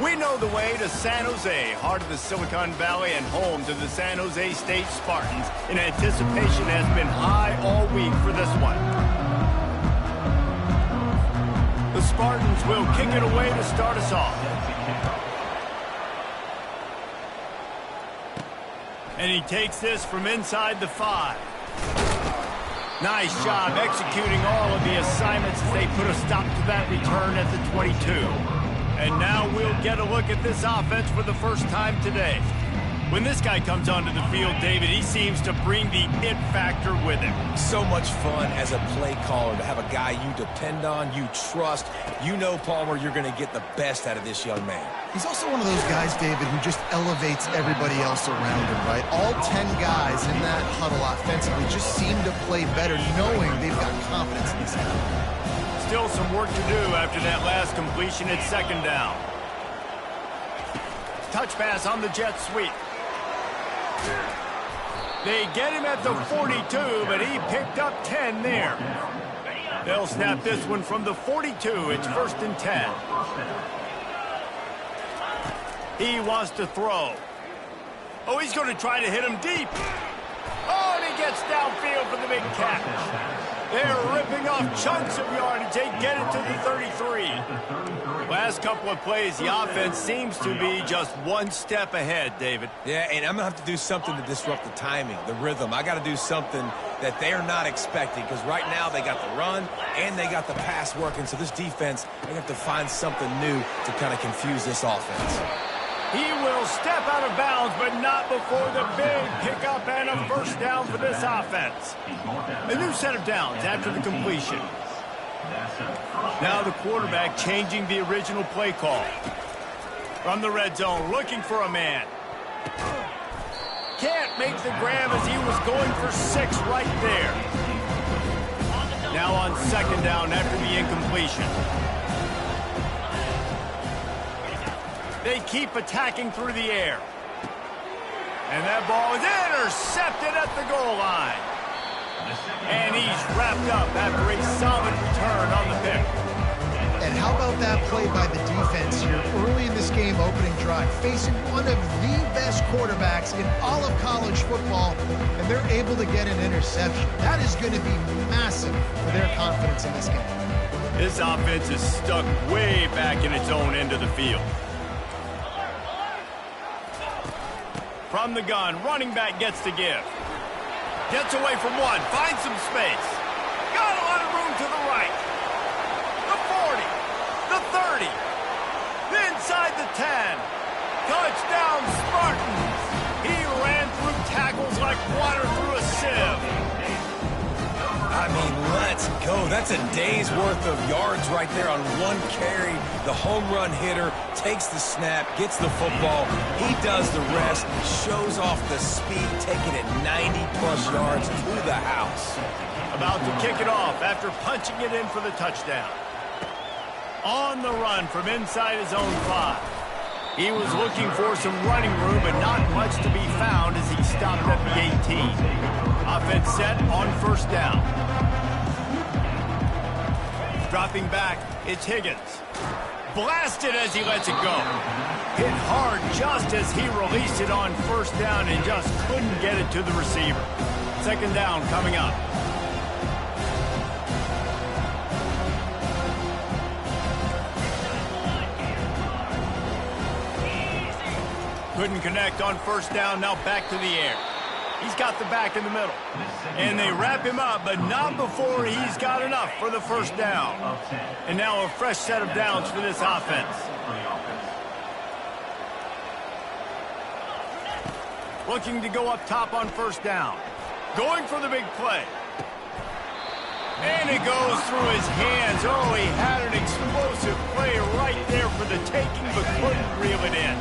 We know the way to San Jose, heart of the Silicon Valley and home to the San Jose State Spartans. And anticipation has been high all week for this one. The Spartans will kick it away to start us off. And he takes this from inside the 5. Nice job executing all of the assignments as they put a stop to that return at the 22. And now we'll get a look at this offense for the first time today. When this guy comes onto the field, David, he seems to bring the it factor with him. So much fun as a play caller to have a guy you depend on, you trust. You know, Palmer, you're going to get the best out of this young man. He's also one of those guys, David, who just elevates everybody else around him, right? All 10 guys in that huddle offensively just seem to play better knowing they've got confidence in this guy. Still some work to do after that last completion at second down. Touch pass on the jet sweep. They get him at the 42, but he picked up 10 there. They'll snap this one from the 42. It's 1st and 10. He wants to throw. Oh, he's going to try to hit him deep. Oh, and he gets downfield for the big catch. They're ripping off chunks of yardage. They get it to the 33. Last couple of plays, the offense seems to be just one step ahead, David. Yeah, and I'm going to have to do something to disrupt the timing, the rhythm. I got to do something that they're not expecting, because right now they got the run and they got the pass working. So this defense, they have to find something new to kind of confuse this offense. He will step out of bounds, but not before the big pickup and a first down for this offense. A new set of downs after the completion. Now the quarterback changing the original play call. From the red zone, looking for a man. Can't make the grab as he was going for 6 right there. Now on second down after the incompletion. They keep attacking through the air. And that ball is intercepted at the goal line. And he's wrapped up after a solid return on the pick. And how about that play by the defense here early in this game opening drive, facing one of the best quarterbacks in all of college football, and they're able to get an interception. That is going to be massive for their confidence in this game. This offense is stuck way back in its own end of the field. From the gun, running back gets to give. Gets away from one, finds some space. Got a lot of room to the right. The 40, the 30, inside the 10. Touchdown, Spartans. He ran through tackles like water through a sieve. I mean, let's go. That's a day's worth of yards right there on one carry. The home run hitter takes the snap, gets the football. He does the rest, shows off the speed, taking it 90-plus yards to the house. About to kick it off after punching it in for the touchdown. On the run from inside his own 5. He was looking for some running room, but not much to be found as he stopped at the 18. Offense set on first down. Dropping back, it's Higgins. Blasted as he lets it go. Hit hard just as he released it on first down and just couldn't get it to the receiver. Second down coming up. Couldn't connect on first down, now back to the air. He's got the back in the middle. And they wrap him up, but not before he's got enough for the first down. And now a fresh set of downs for this offense. Looking to go up top on first down. Going for the big play. And it goes through his hands. Oh, he had an explosive play right there for the taking, but couldn't reel it in.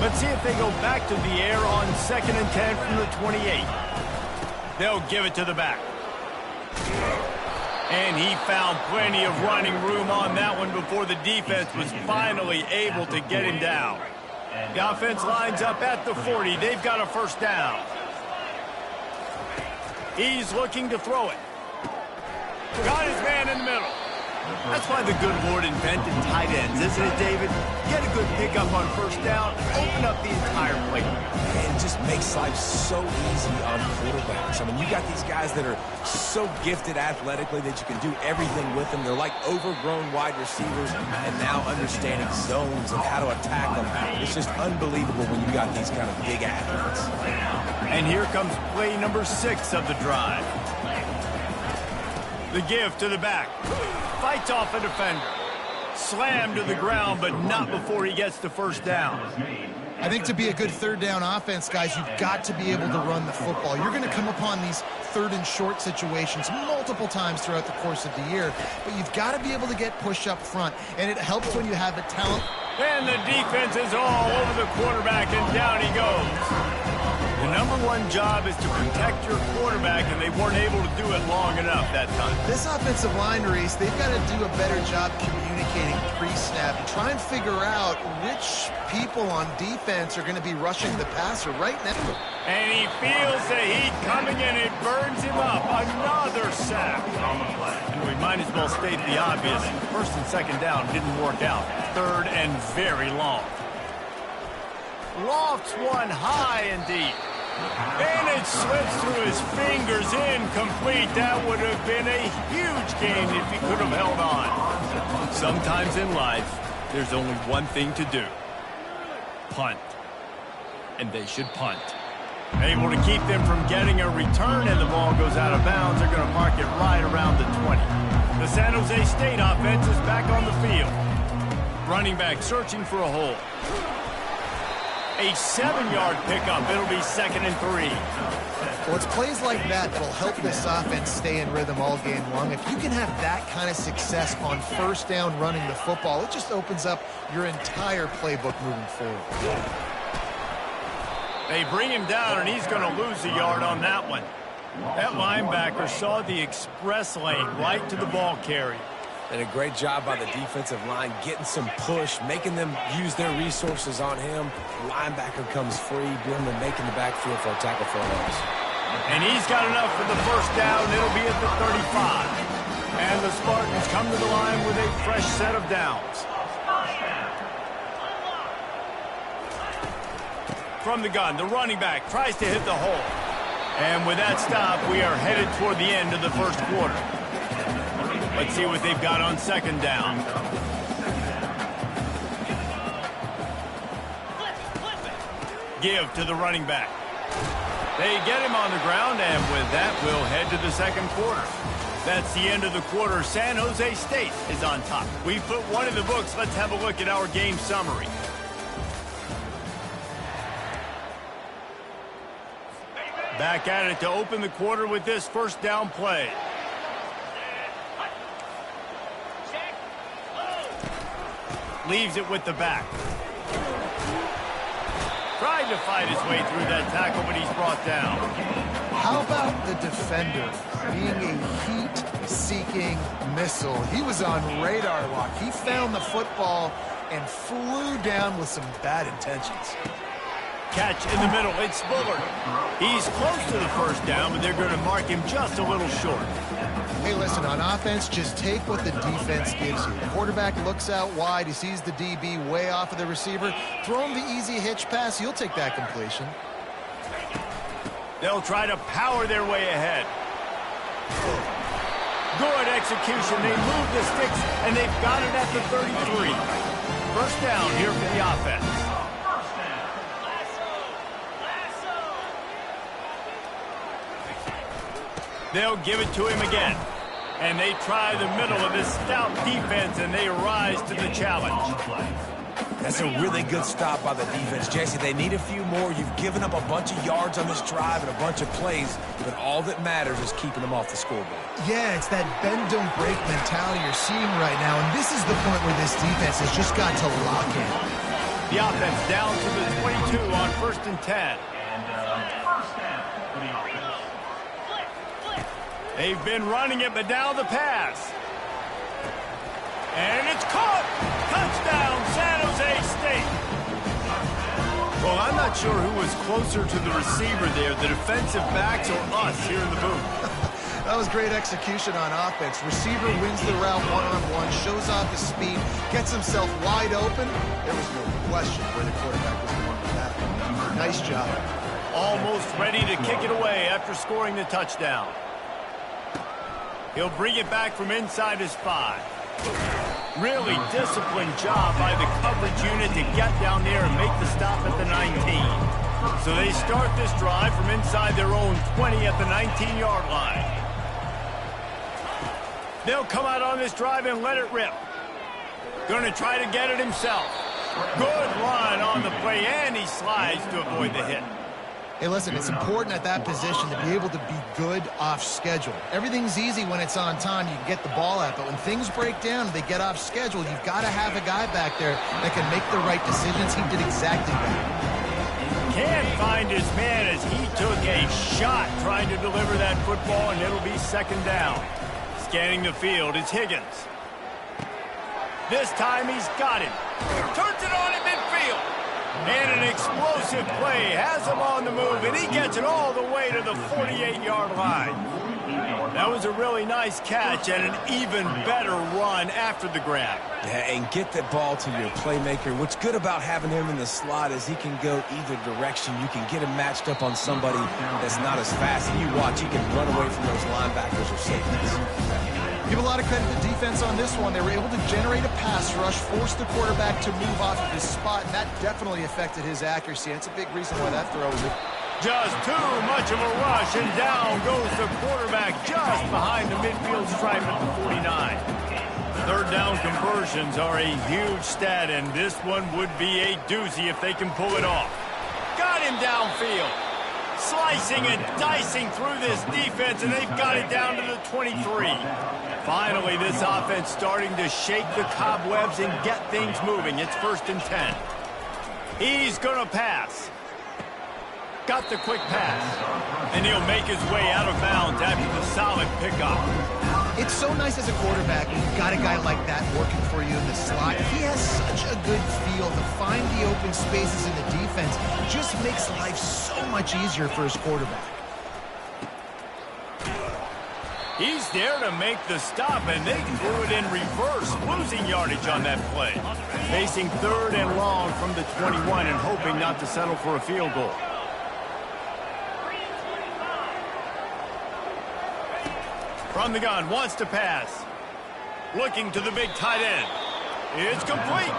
Let's see if they go back to the air on 2nd and 10 from the 28. They'll give it to the back. And he found plenty of running room on that one before the defense was finally able to get him down. The offense lines up at the 40. They've got a first down. He's looking to throw it. Got his man in the middle. That's why the good Lord invented tight ends, isn't it, David? Get a good pickup on first down, open up the entire plate. And it just makes life so easy on quarterbacks. I mean, you got these guys that are so gifted athletically that you can do everything with them. They're like overgrown wide receivers, and now understanding zones and how to attack them. It's just unbelievable when you got these kind of big athletes. And here comes play number 6 of the drive. The give to the back. Fights off a defender. Slammed to the ground, but not before he gets to first down. I think to be a good third down offense, guys, you've got to be able to run the football. You're going to come upon these third and short situations multiple times throughout the course of the year, but you've got to be able to get push up front, and it helps when you have the talent. And the defense is all over the quarterback, and down he goes. The number one job is to protect your quarterback, and they weren't able to do it long enough that time. This offensive line, Reese, they've got to do a better job communicating pre-snap and try and figure out which people on defense are going to be rushing the passer right now. And he feels the heat coming, and it burns him up. Another sack. And we might as well state the obvious. First and second down didn't work out. Third and very long. Lofts one high and deep. And it slips through his fingers, incomplete. That would have been a huge gain if he could have held on. Sometimes in life, there's only one thing to do. Punt. And they should punt. Able to keep them from getting a return, and the ball goes out of bounds. They're going to mark it right around the 20. The San Jose State offense is back on the field. Running back searching for a hole. A 7-yard pickup. It'll be 2nd and 3. Well, it's plays like that that'll help this offense stay in rhythm all game long. If you can have that kind of success on first down running the football, it just opens up your entire playbook moving forward. They bring him down, and he's going to lose a yard on that one. That linebacker saw the express lane right to the ball carrier. And a great job by the defensive line, getting some push, making them use their resources on him. Linebacker comes free, doing the making the backfield for a tackle for a loss. And he's got enough for the first down. It'll be at the 35. And the Spartans come to the line with a fresh set of downs. From the gun, the running back tries to hit the hole. And with that stop, we are headed toward the end of the first quarter. Let's see what they've got on second down. Give to the running back. They get him on the ground, and with that, we'll head to the second quarter. That's the end of the quarter. San Jose State is on top. We put one in the books. Let's have a look at our game summary. Back at it to open the quarter with this first down play. Leaves it with the back. Tried to fight his way through that tackle, but he's brought down. How about the defender being a heat-seeking missile? He was on radar lock. He found the football and flew down with some bad intentions. Catch in the middle. It's Bullard. He's close to the first down, but they're going to mark him just a little short. Hey, listen, on offense, just take what the defense gives you. The quarterback looks out wide. He sees the DB way off of the receiver. Throw him the easy hitch pass. He'll take that completion. They'll try to power their way ahead. Good execution. They move the sticks, and they've got it at the 33. First down here for the offense. They'll give it to him again. And they try the middle of this stout defense, and they rise to the challenge. That's a really good stop by the defense, Jesse. They need a few more. You've given up a bunch of yards on this drive and a bunch of plays, but all that matters is keeping them off the scoreboard. Yeah, it's that bend, don't break mentality you're seeing right now, and this is the point where this defense has just got to lock in. The offense down to the 22 on 1st and 10. They've been running it, but now the pass. And it's caught! Touchdown, San Jose State! Well, I'm not sure who was closer to the receiver there, the defensive backs or us here in the booth. That was great execution on offense. Receiver wins the route one-on-one, shows off his speed, gets himself wide open. There was no question where the quarterback was going with that. Nice job. Almost ready to kick it away after scoring the touchdown. He'll bring it back from inside his 5. Really disciplined job by the coverage unit to get down there and make the stop at the 19. So they start this drive from inside their own 20 at the 19-yard line. They'll come out on this drive and let it rip. Going to try to get it himself. Good run on the play, and he slides to avoid the hit. Hey, listen, it's important at that position to be able to be good off schedule. Everything's easy when it's on time. You can get the ball out, but when things break down and they get off schedule, you've got to have a guy back there that can make the right decisions. He did exactly that. Can't find his man as he took a shot trying to deliver that football, and it'll be second down. Scanning the field, it's Higgins. This time he's got him. Turns it on at midfield. And an explosive play has him on the move, and he gets it all the way to the 48-yard line. That was a really nice catch and an even better run after the grab. Yeah, and get the ball to your playmaker. What's good about having him in the slot is he can go either direction. You can get him matched up on somebody that's not as fast, and you watch, he can run away from those linebackers or safeties. Give a lot of credit to defense on this one. They were able to generate a pass rush, force the quarterback to move off of his spot, and that definitely affected his accuracy. That's a big reason why that throw was just too much of a rush, and down goes the quarterback just behind the midfield stripe at the 49. Third down conversions are a huge stat, and this one would be a doozy if they can pull it off. Got him downfield. Slicing and dicing through this defense, and they've got it down to the 23. Finally, this offense starting to shake the cobwebs and get things moving. It's 1st and 10. He's going to pass. Got the quick pass. And he'll make his way out of bounds after the solid pickup. It's so nice as a quarterback when you've got a guy like that working for you in the slot. He has such a good feel to find the open spaces in the defense. Just makes life so much easier for his quarterback. He's there to make the stop, and they threw it in reverse, losing yardage on that play. Facing 3rd and long from the 21 and hoping not to settle for a field goal. From the gun, wants to pass. Looking to the big tight end. It's complete.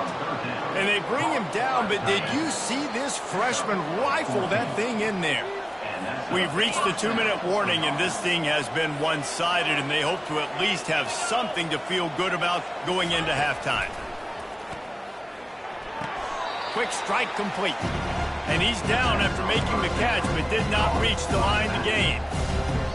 And they bring him down, but did you see this freshman rifle that thing in there? We've reached the 2-minute warning, and this thing has been one-sided, and they hope to at least have something to feel good about going into halftime. Quick strike complete. And he's down after making the catch, but did not reach the line to gain.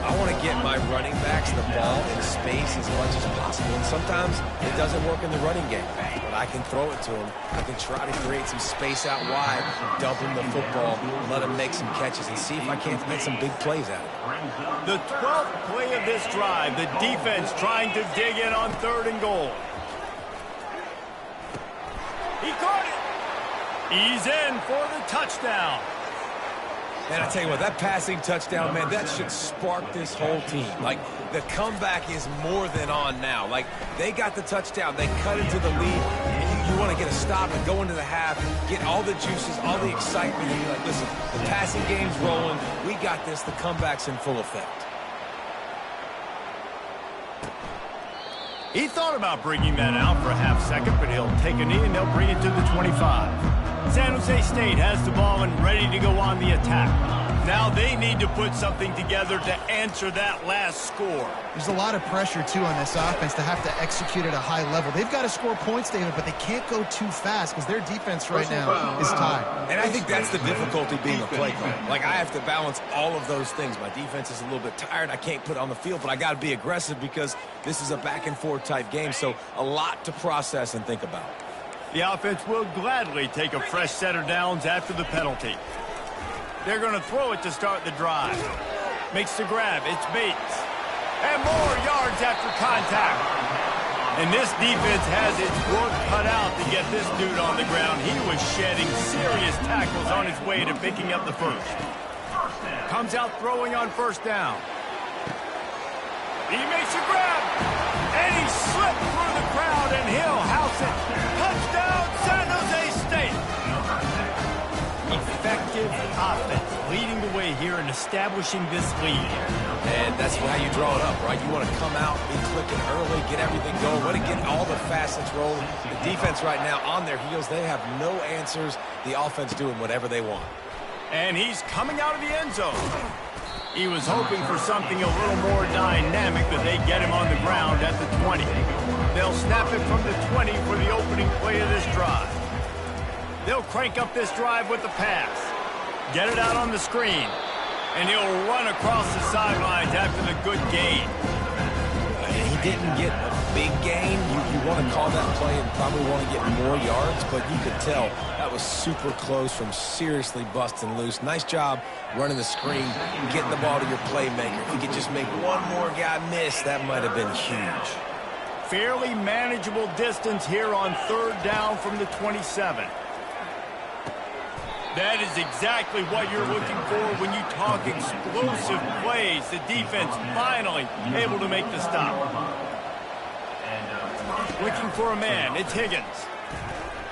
I want to get my running backs the ball in space as much as possible. And sometimes it doesn't work in the running game. But I can throw it to him. I can try to create some space out wide, dump him the football, let him make some catches, and see if I can't make some big plays out of it. The 12th play of this drive, the defense trying to dig in on 3rd and goal. He caught it. He's in for the touchdown. And I tell you what, that passing touchdown, man, that should spark this whole team. Like, the comeback is more than on now. Like, they got the touchdown. They cut into the lead. You want to get a stop and go into the half, get all the juices, all the excitement, and be like, listen, the passing game's rolling. We got this. The comeback's in full effect. He thought about bringing that out for a half second, but he'll take a knee and they'll bring it to the 25. San Jose State has the ball and ready to go on the attack. Now they need to put something together to answer that last score. There's a lot of pressure, too, on this offense to have to execute at a high level. They've got to score points, David, but they can't go too fast because their defense right now is tied. And I think that's the difficulty being a play caller. Like, I have to balance all of those things. My defense is a little bit tired. I can't put it on the field, but I got to be aggressive because this is a back-and-forth type game, so a lot to process and think about. The offense will gladly take a fresh set of downs after the penalty. They're going to throw it to start the drive. Makes the grab. It's Bates. And more yards after contact. And this defense has its work cut out to get this dude on the ground. He was shedding serious tackles on his way to picking up the first. Comes out throwing on 1st down. He makes a grab, and he slipped through the crowd, and he'll house it. Touchdown, San Jose State. Effective offense, leading the way here and establishing this lead. And that's how you draw it up, right? You want to come out, be clicking early, get everything going, want to get all the facets rolling. The defense right now on their heels, they have no answers. The offense doing whatever they want. And he's coming out of the end zone. He was hoping for something a little more dynamic, but they get him on the ground at the 20. They'll snap it from the 20 for the opening play of this drive. They'll crank up this drive with the pass. Get it out on the screen. And he'll run across the sidelines after the good gain. He didn't get a big gain. You want to call that play and probably want to get more yards, but you could tell that was super close from seriously busting loose. Nice job running the screen, getting the ball to your playmaker. If you could just make one more guy miss, that might have been huge. Fairly manageable distance here on third down from the 27. That is exactly what you're looking for when you talk explosive plays. The defense finally able to make the stop. Looking for a man. It's Higgins.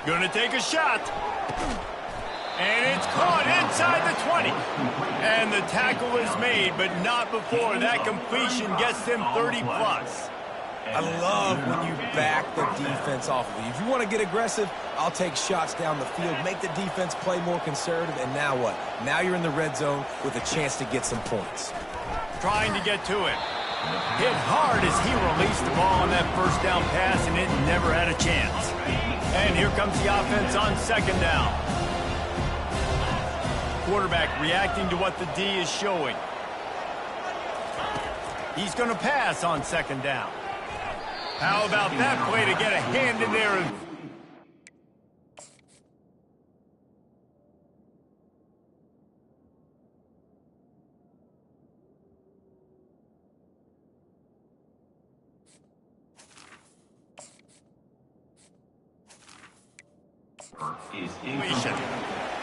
Going to take a shot. And it's caught inside the 20. And the tackle is made, but not before that completion gets them 30-plus. I love when you back the defense off of you. If you want to get aggressive, I'll take shots down the field, make the defense play more conservative, and now what? Now you're in the red zone with a chance to get some points. Trying to get to him. Hit hard as he released the ball on that first down pass, and it never had a chance. And here comes the offense on second down. Quarterback reacting to what the D is showing. He's going to pass on second down. How about that play to get a hand in there?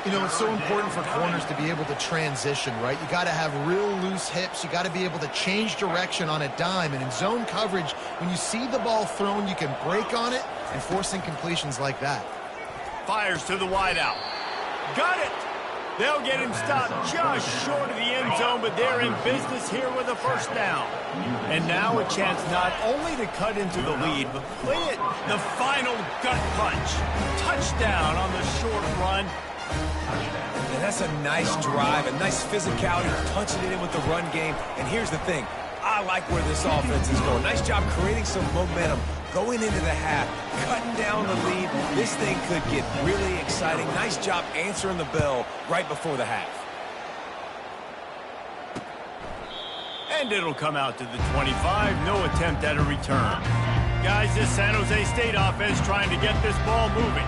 You know, it's so important for corners to be able to transition, right? You got to have real loose hips. You got to be able to change direction on a dime. And in zone coverage, when you see the ball thrown, you can break on it and force incompletions like that. Fires to the wideout. Got it! They'll get him stopped just short of the end zone, but they're in business here with a first down. And now a chance not only to cut into the lead, but play it the final gut punch. Touchdown on the short run. And that's a nice drive, a nice physicality, punching it in with the run game. And here's the thing. I like where this offense is going. Nice job creating some momentum, going into the half, cutting down the lead. This thing could get really exciting. Nice job answering the bell right before the half. And it'll come out to the 25. No attempt at a return. Guys, this San Jose State offense trying to get this ball moving.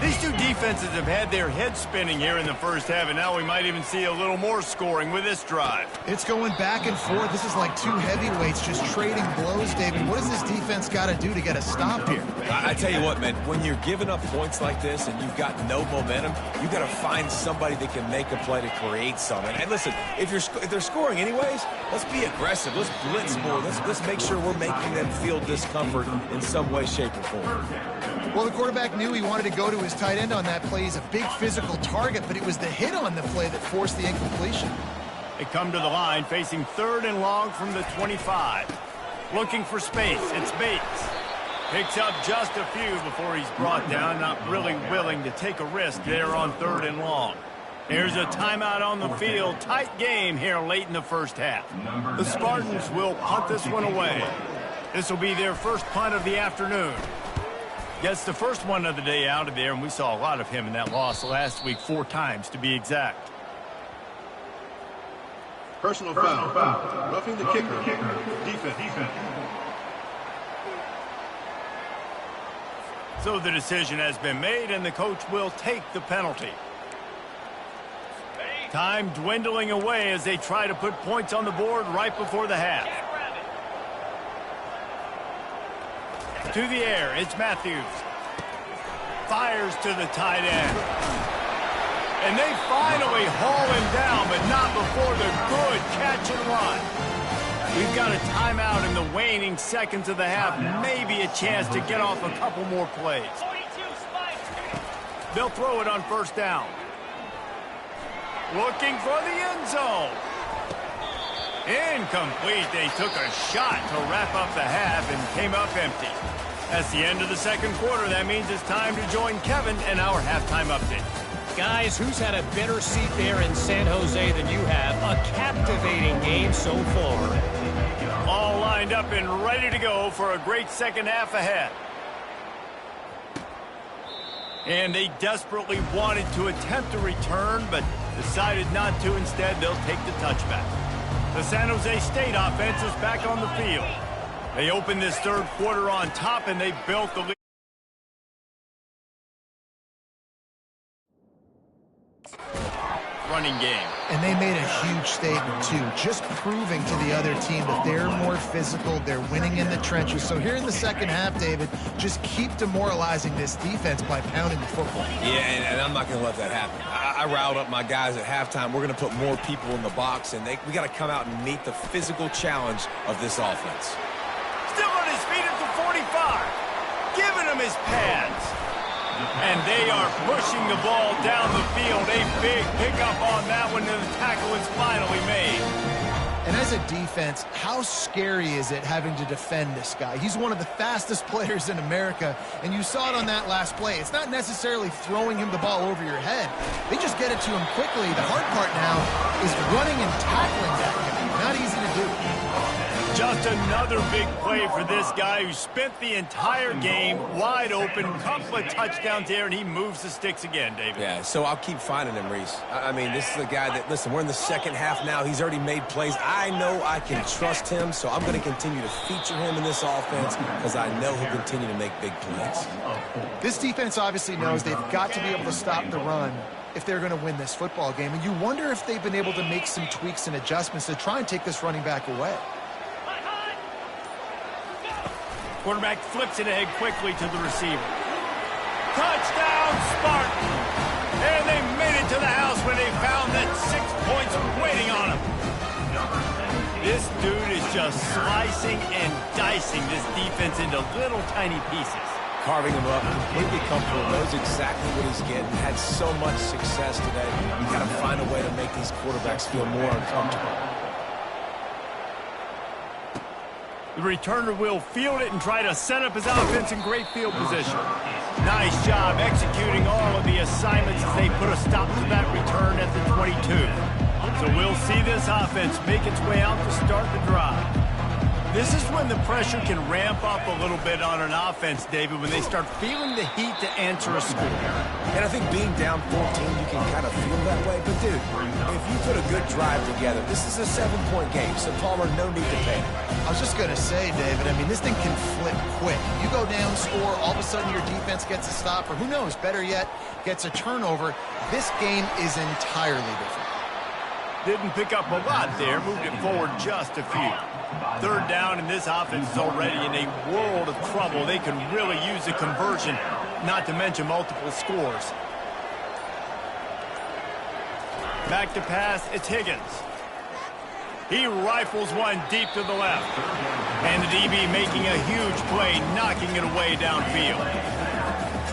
These two defenses have had their heads spinning here in the first half, and now we might even see a little more scoring with this drive. It's going back and forth. This is like two heavyweights just trading blows, David. What does this defense got to do to get a stop here? I tell you what, man, when you're giving up points like this and you've got no momentum, you got to find somebody that can make a play to create something. And listen, if they're scoring anyways, let's be aggressive. Let's blitz more. Let's make sure we're making them feel discomfort in some way, shape, or form. Well, the quarterback knew he wanted to go to his tight end on that play. He's a big physical target, but it was the hit on the play that forced the incompletion. They come to the line facing third and long from the 25. Looking for space. It's Bates. Picks up just a few before he's brought down. Not really willing to take a risk there on third and long. Here's a timeout on the field. Tight game here late in the first half. The Spartans will punt this one away. This will be their first punt of the afternoon. Gets the first one of the day out of there, and we saw a lot of him in that loss last week, 4 times to be exact. Personal foul. Roughing the kicker. Defense. So the decision has been made, and the coach will take the penalty. Time dwindling away as they try to put points on the board right before the half. To the air, it's Matthews. Fires to the tight end. And they finally haul him down, but not before the good catch and run. We've got a timeout in the waning seconds of the half. Maybe a chance to get off a couple more plays. They'll throw it on first down. Looking for the end zone. Incomplete. They took a shot to wrap up the half and came up empty. That's the end of the second quarter. That means it's time to join Kevin in our halftime update. Guys, who's had a better seat there in San Jose than you have? A captivating game so far. All lined up and ready to go for a great second half ahead. And they desperately wanted to attempt a return, but decided not to. Instead, they'll take the touchback. The San Jose State offense is back on the field. They opened this third quarter on top, and they built the lead. Running game. And they made a huge statement, too, just proving to the other team that they're more physical, they're winning in the trenches. So here in the second half, David, just keep demoralizing this defense by pounding the football. Yeah, and I'm not going to let that happen. I riled up my guys at halftime. We're going to put more people in the box, and we got to come out and meet the physical challenge of this offense. Still on his feet at the 45. Giving him his pads. And they are pushing the ball down the field. A big pickup on that one, and the tackle is finally made. And as a defense, how scary is it having to defend this guy? He's one of the fastest players in America, and you saw it on that last play. It's not necessarily throwing him the ball over your head. They just get it to him quickly. The hard part now is running and tackling that guy. Not easy to do. Just another big play for this guy who spent the entire game wide open. Couple of touchdowns there, and he moves the sticks again, David. Yeah, so I'll keep finding him, Reese. I mean, this is a guy that, listen, we're in the second half now. He's already made plays. I know I can trust him, so I'm going to continue to feature him in this offense because I know he'll continue to make big plays. This defense obviously knows they've got to be able to stop the run if they're going to win this football game. And you wonder if they've been able to make some tweaks and adjustments to try and take this running back away. Quarterback flips it ahead quickly to the receiver. Touchdown, Spartan! And they made it to the house when they found that 6 points waiting on them. This dude is just slicing and dicing this defense into little tiny pieces. Carving him up, completely comfortable, knows exactly what he's getting, had so much success today. You got to find a way to make these quarterbacks feel more uncomfortable. The returner will field it and try to set up his offense in great field position. Nice job executing all of the assignments as they put a stop to that return at the 22. So we'll see this offense make its way out to start the drive. This is when the pressure can ramp up a little bit on an offense, David, when they start feeling the heat to answer a score. And I think being down 14, you can kind of feel that way. But, dude, if you put a good drive together, this is a 7-point game, so Palmer, no need to panic. I was just going to say, David, I mean, this thing can flip quick. You go down, score, all of a sudden your defense gets a stop, or who knows, better yet, gets a turnover. This game is entirely different. Didn't pick up a lot there, moved it forward just a few. Third down, and this offense is already in a world of trouble. They can really use a conversion, not to mention multiple scores. Back to pass, it's Higgins. He rifles one deep to the left. And the DB making a huge play, knocking it away downfield.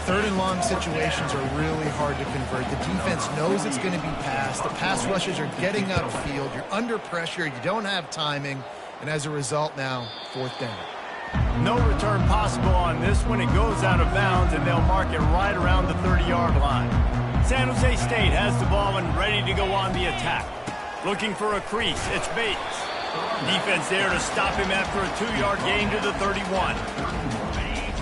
Third and long situations are really hard to convert. The defense knows it's going to be passed. The pass rushers are getting upfield. You're under pressure. You don't have timing. And as a result now, fourth down. No return possible on this one. It goes out of bounds, and they'll mark it right around the 30-yard line. San Jose State has the ball and ready to go on the attack. Looking for a crease. It's Bates. Defense there to stop him after a 2-yard gain to the 31.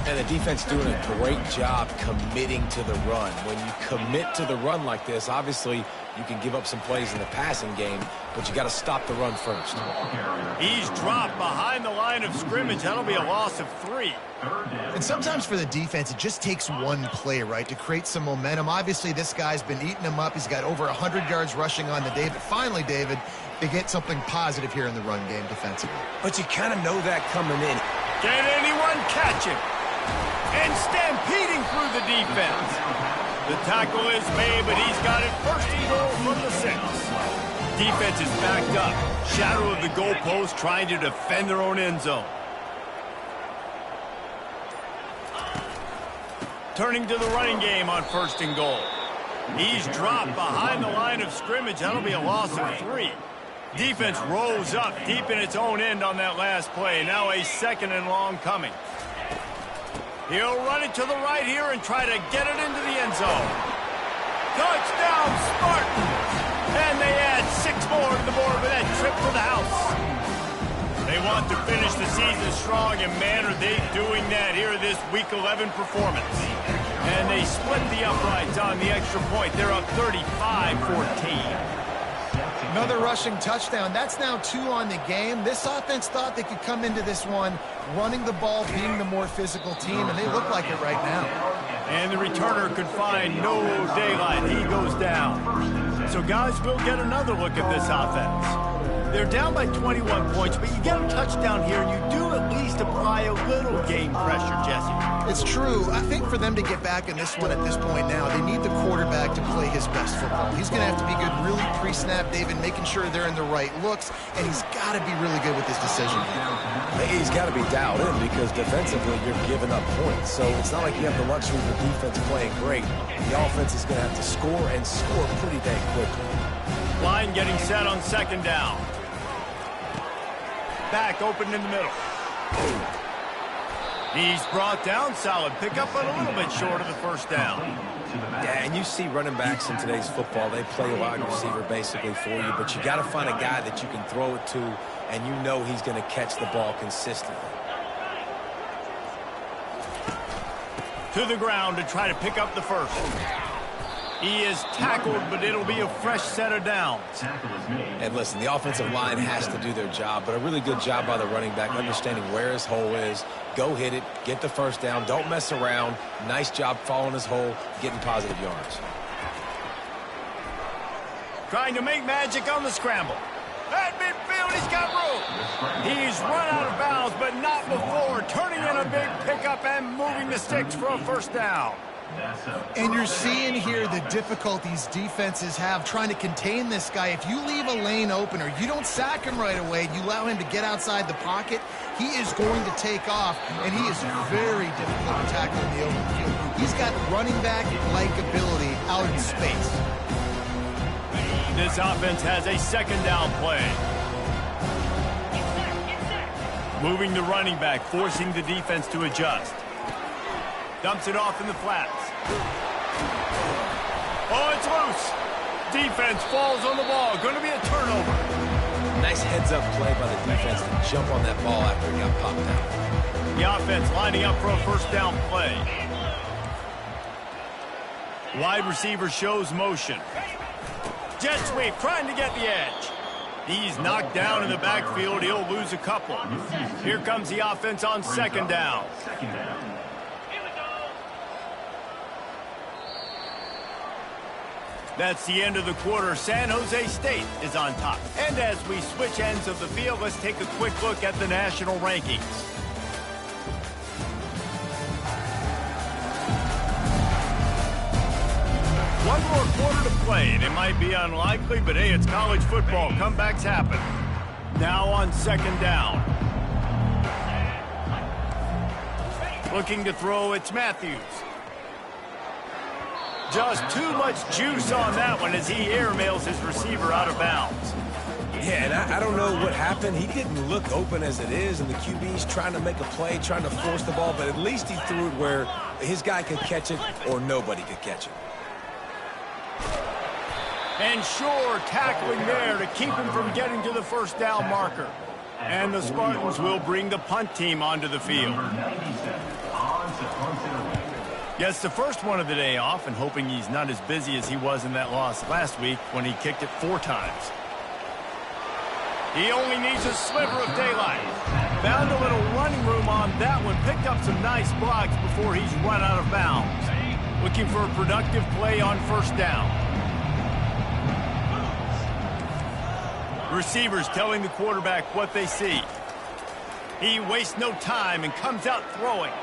And the defense doing a great job committing to the run. When you commit to the run like this, obviously you can give up some plays in the passing game, but you got to stop the run first. He's dropped behind the line of scrimmage. That'll be a loss of 3. And sometimes for the defense, it just takes one play, right, to create some momentum. Obviously, this guy's been eating him up. He's got over 100 yards rushing on the day. But finally, David, they get something positive here in the run game defensively. But you kind of know that coming in. Can anyone catch him? And stampeding through the defense. The tackle is made, but he's got it first and goal from the 6. defense is backed up. Shadow of the goalpost, trying to defend their own end zone. Turning to the running game on 1st and goal. He's dropped behind the line of scrimmage. That'll be a loss of 3. Defense rolls up deep in its own end on that last play. Now a 2nd and long coming. He'll run it to the right here and try to get it into the end zone. Touchdown, Spartans! And they add 6 more to the board with that trip to the house. They want to finish the season strong, and man, are they doing that here this Week 11 performance. And they split the uprights on the extra point. They're up 35-14. Another rushing touchdown. That's now 2 on the game. This offense thought they could come into this one running the ball, being the more physical team, and they look like it right now. And the returner could find no daylight. He goes down. So, guys, we'll get another look at this offense. They're down by 21 points, but you get a touchdown here, and you do at least apply a little game pressure, Jesse. It's true. I think for them to get back in this one at this point now, they need the quarterback to play his best football. He's going to have to be good really pre-snap, David, making sure they're in the right looks, and he's got to be really good with his decision. He's got to be dialed in because defensively you're giving up points. So it's not like you have the luxury of the defense playing great. The offense is going to have to score and score pretty dang quickly. Line getting set on 2nd down. Back open in the middle. He's brought down. Solid pickup, but a little bit short of the 1st down. Yeah, and you see running backs in today's football, they play a wide receiver basically for you, but you got to find a guy that you can throw it to, and you know he's going to catch the ball consistently. To the ground to try to pick up the 1st. He is tackled, but it'll be a fresh set of downs. And listen, the offensive line has to do their job, but a really good job by the running back, understanding where his hole is. Go hit it, get the 1st down, don't mess around. Nice job following his hole, getting positive yards. Trying to make magic on the scramble. At midfield, he's got room. He's run out of bounds, but not before. Turning in a big pickup and moving the sticks for a 1st down. And you're seeing here the difficulties defenses have trying to contain this guy. If you leave a lane open or you don't sack him right away, you allow him to get outside the pocket, he is going to take off, and he is very difficult to tackle in the open field. He's got running back-like ability out in space. This offense has a 2nd down play. Moving the running back, forcing the defense to adjust. Dumps it off in the flats. Oh, it's loose. Defense falls on the ball. Going to be a turnover. Nice heads-up play by the defense to jump on that ball after it got popped out. The offense lining up for a 1st down play. Wide receiver shows motion. Jet sweep, trying to get the edge. He's knocked down in the backfield. He'll lose a couple. Here comes the offense on 2nd down. That's the end of the quarter. San Jose State is on top. And as we switch ends of the field, let's take a quick look at the national rankings. One more quarter to play, and it might be unlikely, but hey, it's college football. Comebacks happen. Now on 2nd down. Looking to throw, it's Matthews. Just too much juice on that one as he airmails his receiver out of bounds. Yeah, and I don't know what happened. He didn't look open as it is, and the QB's trying to make a play, trying to force the ball, but at least he threw it where his guy could catch it or nobody could catch it. And sure, tackling there to keep him from getting to the 1st down marker. And the Spartans will bring the punt team onto the field. Gets the first one of the day off, and hoping he's not as busy as he was in that loss last week when he kicked it 4 times. He only needs a sliver of daylight. Found a little running room on that one. Picked up some nice blocks before he's run out of bounds. Looking for a productive play on 1st down. Receivers telling the quarterback what they see. He wastes no time and comes out throwing.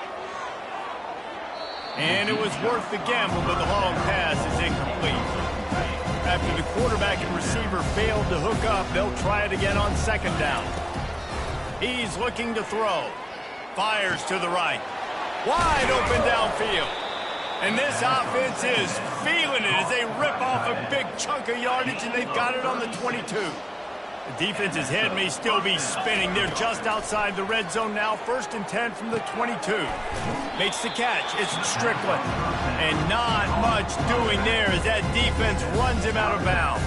And it was worth the gamble, but the long pass is incomplete. After the quarterback and receiver failed to hook up, they'll try it again on second down. He's looking to throw. Fires to the right. Wide open downfield. And this offense is feeling it as they rip off a big chunk of yardage, and they've got it on the 22. The defense's head may still be spinning. They're just outside the red zone now. 1st and 10 from the 22. Makes the catch. It's Strickland. And not much doing there as that defense runs him out of bounds.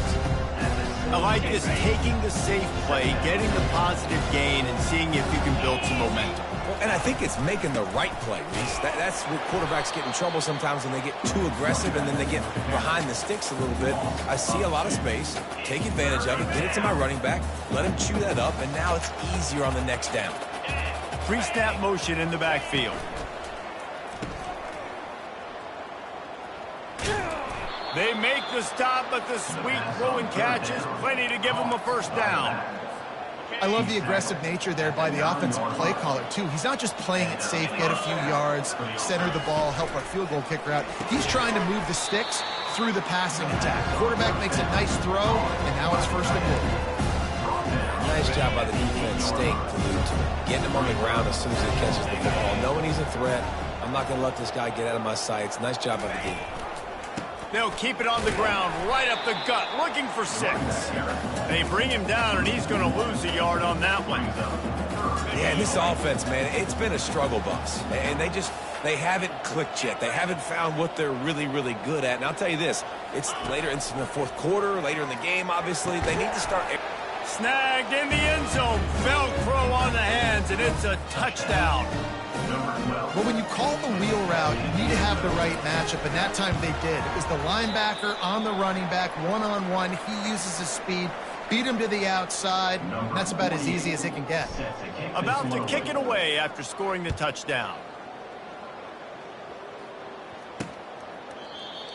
I like this, taking the safe play, getting the positive gain, and seeing if you can build some momentum. And I think it's making the right play, Reese. That's where quarterbacks get in trouble sometimes when they get too aggressive and then they get behind the sticks a little bit. I see a lot of space, take advantage of it, get it to my running back, let him chew that up, and now it's easier on the next down. Pre-snap motion in the backfield. They make the stop, but the sweet throwing catch is plenty to give them a first down. I love the aggressive nature there by the offensive play caller, too. He's not just playing it safe, get a few yards, center the ball, help our field goal kicker out. He's trying to move the sticks through the passing attack. Quarterback makes a nice throw, and now it's 1st and goal. Nice job by the defense staying glued to him, getting him on the ground as soon as he catches the football. Knowing he's a threat, I'm not going to let this guy get out of my sights. Nice job by the defense. They'll keep it on the ground, right up the gut, looking for 6. They bring him down, and he's going to lose a yard on that one. Yeah, this offense, man, it's been a struggle bus. And they haven't clicked yet. They haven't found what they're really, really good at. And I'll tell you this, it's later in the 4th quarter, later in the game, obviously. They need to start. Snagged in the end zone. Velcro on the hands, and it's a touchdown. Well, when you call the wheel route, you need to have the right matchup, and that time they did. It was the linebacker on the running back, one-on-one. He uses his speed, beat him to the outside. That's about as easy as it can get. About to kick it away after scoring the touchdown.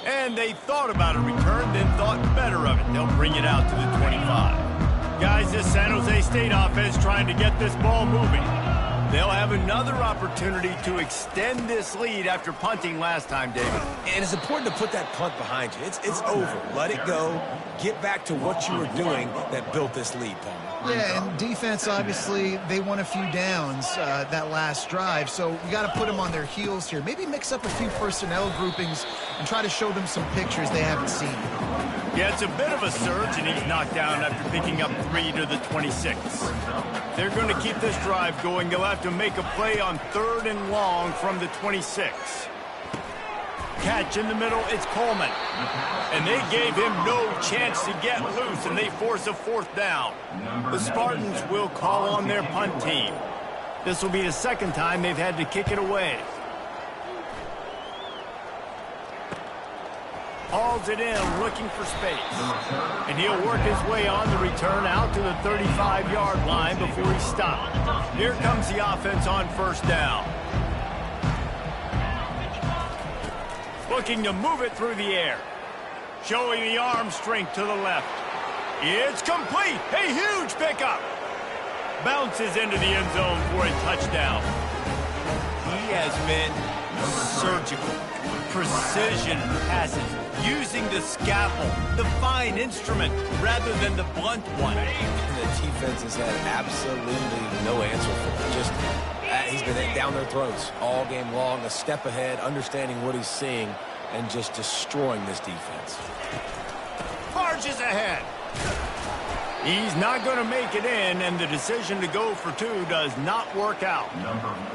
And they thought about a return, then thought better of it. They'll bring it out to the 25. Guys, this San Jose State offense trying to get this ball moving. They'll have another opportunity to extend this lead after punting last time, David. And it's important to put that punt behind you. It's over. Let it go. Get back to what you were doing that built this lead, Paul. Yeah, and defense, obviously, they won a few downs that last drive, so we got to put them on their heels here. Maybe mix up a few personnel groupings and try to show them some pictures they haven't seen. Yeah, it's a bit of a surge, and he's knocked down after picking up 3 to the 26. They're going to keep this drive going. They'll have to make a play on 3rd and long from the 26. Catch in the middle, it's Coleman. And they gave him no chance to get loose, and they force a 4th down. The Spartans will call on their punt team. This will be the 2nd time they've had to kick it away. Hauls it in, looking for space. And he'll work his way on the return out to the 35-yard line before he stopped. Here comes the offense on 1st down. Looking to move it through the air. Showing the arm strength to the left. It's complete. A huge pickup. Bounces into the end zone for a touchdown. He has been surgical. Precision passes. Using the scalpel, the fine instrument, rather than the blunt one. And the defense has had absolutely no answer for it. Just, he's been down their throats all game long, a step ahead, understanding what he's seeing, and just destroying this defense. Barges ahead. He's not going to make it in, and the decision to go for 2 does not work out.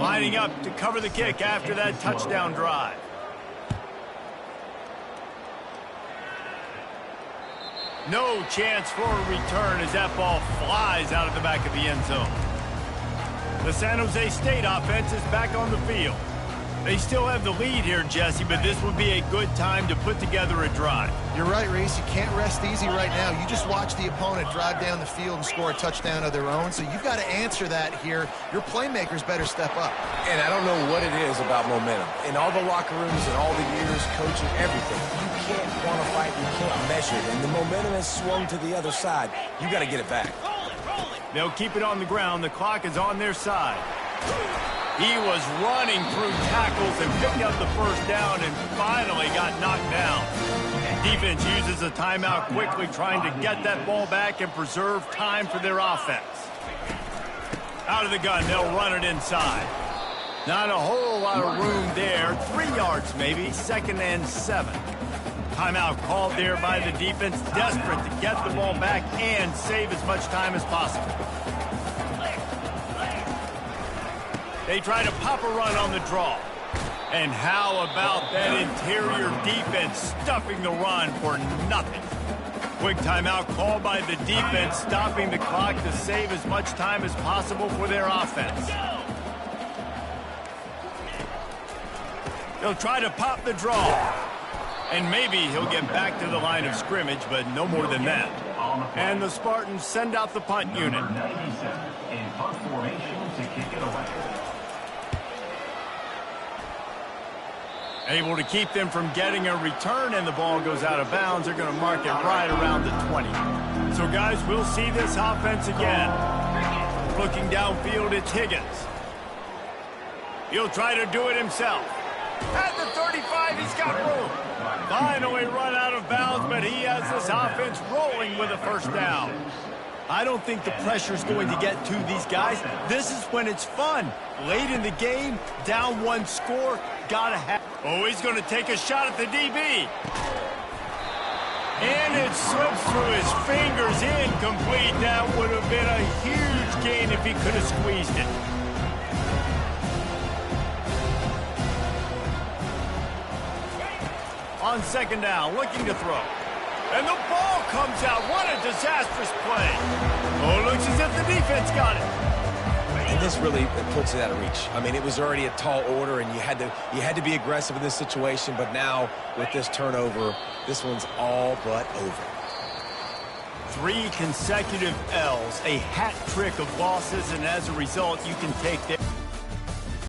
Lining up to cover the kick after that touchdown drive. No chance for a return as that ball flies out of the back of the end zone. The San Jose State offense is back on the field. They still have the lead here, Jesse, but this would be a good time to put together a drive. You're right, Reese. You can't rest easy right now. You just watch the opponent drive down the field and score a touchdown of their own, so you've got to answer that here. Your playmakers better step up. And I don't know what it is about momentum. In all the locker rooms and all the years coaching, everything, you can't quantify it, you can't measure it, and the momentum has swung to the other side. You got to get it back. They'll keep it on the ground. The clock is on their side. He was running through tackles and picked up the 1st down and finally got knocked down. Defense uses a timeout quickly, trying to get that ball back and preserve time for their offense. Out of the gun, they'll run it inside. Not a whole lot of room there. 3 yards maybe, 2nd and 7. Timeout called there by the defense, desperate to get the ball back and save as much time as possible. They try to pop a run on the draw. And how about that interior defense stuffing the run for nothing? Quick timeout called by the defense, stopping the clock to save as much time as possible for their offense. They'll try to pop the draw. And maybe he'll get back to the line of scrimmage, but no more than that. And the Spartans send out the punt unit. In punt formation to kick it away. Able to keep them from getting a return, and the ball goes out of bounds. They're going to mark it right around the 20. So, guys, we'll see this offense again. Looking downfield, it's Higgins. He'll try to do it himself. At the 35, he's got room. Finally run out of bounds, but he has this offense rolling with a first down. I don't think the pressure's going to get to these guys. This is when it's fun. Late in the game, down 1 score, gotta have. Oh, he's going to take a shot at the DB. And it slips through his fingers, incomplete. That would have been a huge gain if he could have squeezed it. On 2nd down, looking to throw. And the ball comes out. What a disastrous play. Oh, looks as if the defense got it. And this really puts it out of reach. I mean, it was already a tall order, and you had to be aggressive in this situation. But now, with this turnover, this one's all but over. 3 consecutive L's, a hat trick of losses, and as a result, you can take their...